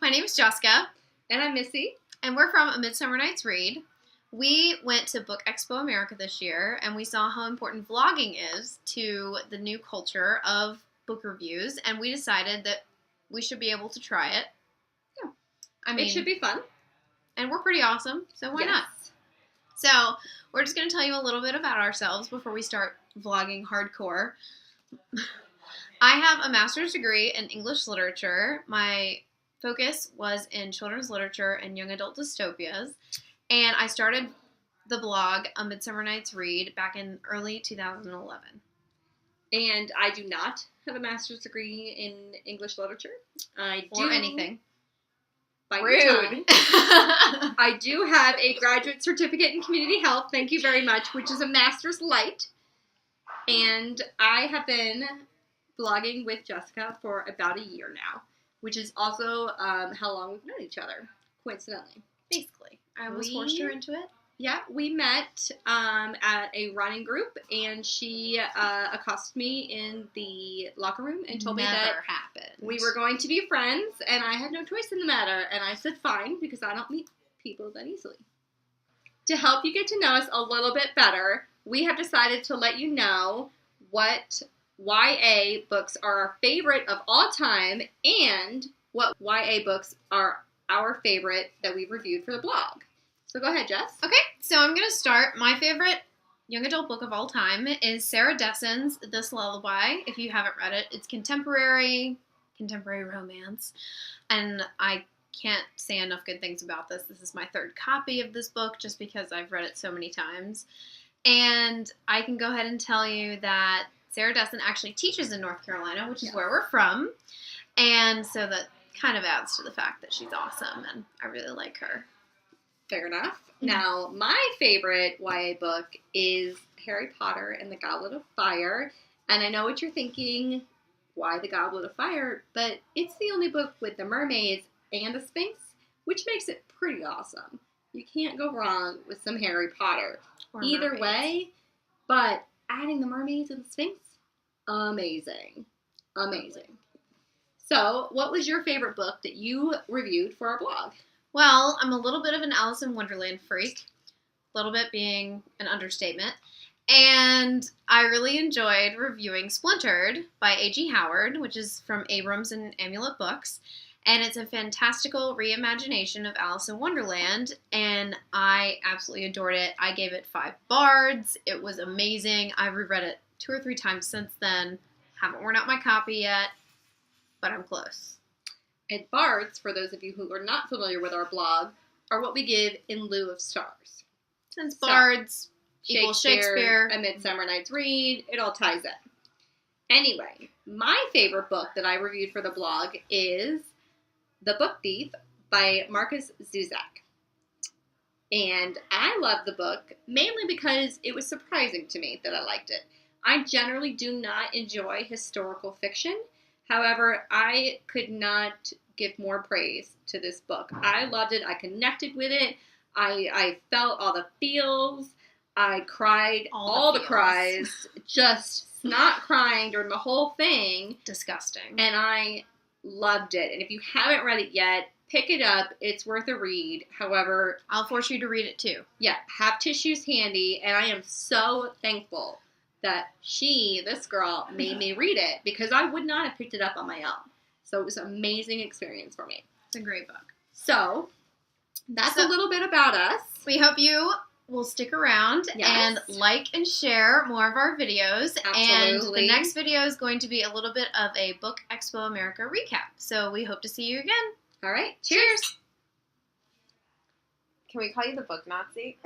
My name is Jessica. And I'm Missy. And we're from A Midsummer Night's Read. We went to Book Expo America this year, and we saw how important vlogging is to the new culture of book reviews, and we decided that we should be able to try it. Yeah. It should be fun. And we're pretty awesome, so why not? So, we're just going to tell you a little bit about ourselves before we start vlogging hardcore. I have a master's degree in English literature. My focus was in children's literature and young adult dystopias. And I started the blog, A Midsummer Night's Read, back in early 2011. And I do not have a master's degree in English literature. Or anything. Rude. I do have a graduate certificate in community health, thank you very much, which is a master's light. And I have been blogging with Jessica for about a year now, which is also how long we've known each other, coincidentally. Basically. I almost forced her into it. Yeah, we met at a running group, and she accosted me in the locker room and told me that we were going to be friends, and I had no choice in the matter. And I said fine, because I don't meet people that easily. To help you get to know us a little bit better, we have decided to let you know what YA books are our favorite of all time, and what YA books are our favorite that we've reviewed for the blog. So go ahead, Jess. Okay, so I'm going to start. My favorite young adult book of all time is Sarah Dessen's This Lullaby. If you haven't read it, it's contemporary romance. And I can't say enough good things about this. This is my third copy of this book just because I've read it so many times. And I can go ahead and tell you that Sarah Dessen actually teaches in North Carolina, which is where we're from. And so that kind of adds to the fact that she's awesome, and I really like her. Fair enough. Now, my favorite YA book is Harry Potter and the Goblet of Fire. And I know what you're thinking, why the Goblet of Fire? But it's the only book with the mermaids and a Sphinx, which makes it pretty awesome. You can't go wrong with some Harry Potter. Either way, but adding the mermaids and the Sphinx, amazing. Amazing. So, what was your favorite book that you reviewed for our blog? Well, I'm a little bit of an Alice in Wonderland freak, a little bit being an understatement, and I really enjoyed reviewing Splintered by A.G. Howard, which is from Abrams and Amulet Books, and it's a fantastical reimagination of Alice in Wonderland, and I absolutely adored it. I gave it 5 bards. It was amazing. I've reread it 2 or 3 times since then. Haven't worn out my copy yet, but I'm close. And bards, for those of you who are not familiar with our blog, are what we give in lieu of stars. Since bards equals Shakespeare, A Midsummer Night's Read, it all ties in. Anyway, my favorite book that I reviewed for the blog is The Book Thief by Marcus Zusak. And I love the book mainly because it was surprising to me that I liked it. I generally do not enjoy historical fiction. However, I could not give more praise to this book. I loved it. I connected with it. I felt all the feels. I cried all the cries. Just not crying during the whole thing. Disgusting. And I loved it. And if you haven't read it yet, pick it up. It's worth a read. However, I'll force you to read it too. Yeah, have tissues handy. And I am so thankful that this girl, made me read it, because I would not have picked it up on my own. So it was an amazing experience for me. It's a great book. So, that's a little bit about us. We hope you will stick around and like and share more of our videos. Absolutely. And the next video is going to be a little bit of a Book Expo America recap. So we hope to see you again. All right. Cheers. Can we call you the Book Nazi?